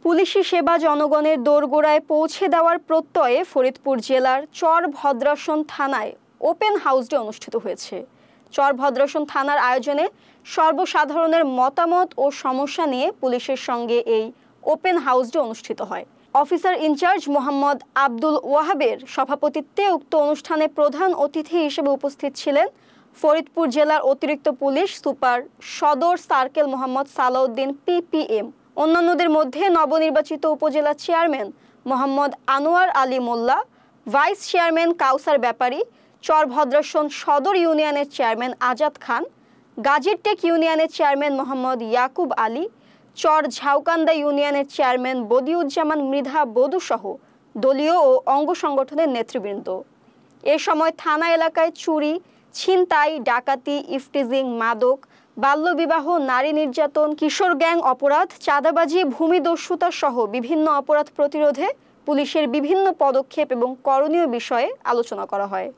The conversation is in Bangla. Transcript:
পুলিশি সেবা জনগণের দোরগোড়ায় পৌঁছে দেওয়ার প্রত্যয়ে ফরিদপুর জেলার চরভদ্রাসন থানায় ওপেন হাউস ডে অনুষ্ঠিত হয়েছে। চরভদ্রাসন থানার আয়োজনে সর্বসাধারণের মতামত ও সমস্যা নিয়ে পুলিশের সঙ্গে এই ওপেন হাউস ডে অনুষ্ঠিত হয়। অফিসার ইনচার্জ মোহাম্মদ আব্দুল ওয়াহাবের সভাপতিত্বে উক্ত অনুষ্ঠানে প্রধান অতিথি হিসেবে উপস্থিত ছিলেন ফরিদপুর জেলার অতিরিক্ত পুলিশ সুপার সদর সার্কেল মোহাম্মদ সালাউদ্দিন PPM। অন্যান্যদের মধ্যে নবনির্বাচিত উপজেলা chairman Mohammad Anwar Ali Molla, vice chairman কাউসার ব্যাপারী, চরভদ্রাসন সদর ইউনিয়নের চেয়ারম্যান আজাদ খান, গাজীরটেক ইউনিয়নের চেয়ারম্যান মোহাম্মদ ইয়াকুব আলী, চর ঝাউকান্দা ইউনিয়নের চেয়ারম্যান বদিউজ্জামান মৃধা বধু সহ দলীয় ও অঙ্গ সংগঠনের নেতৃবৃন্দ। এ সময় থানা এলাকায় চুরি, ছিনতাই, ডাকাতি, ইফটিজিং, মাদক, বাল্যবিবাহ, নারী নির্যাতন, কিশোর গ্যাং অপরাধ, চাঁদাবাজি, ভূমিদস্যুতা সহ বিভিন্ন অপরাধ প্রতিরোধে পুলিশের বিভিন্ন পদক্ষেপ এবং করণীয় বিষয়ে আলোচনা করা হয়।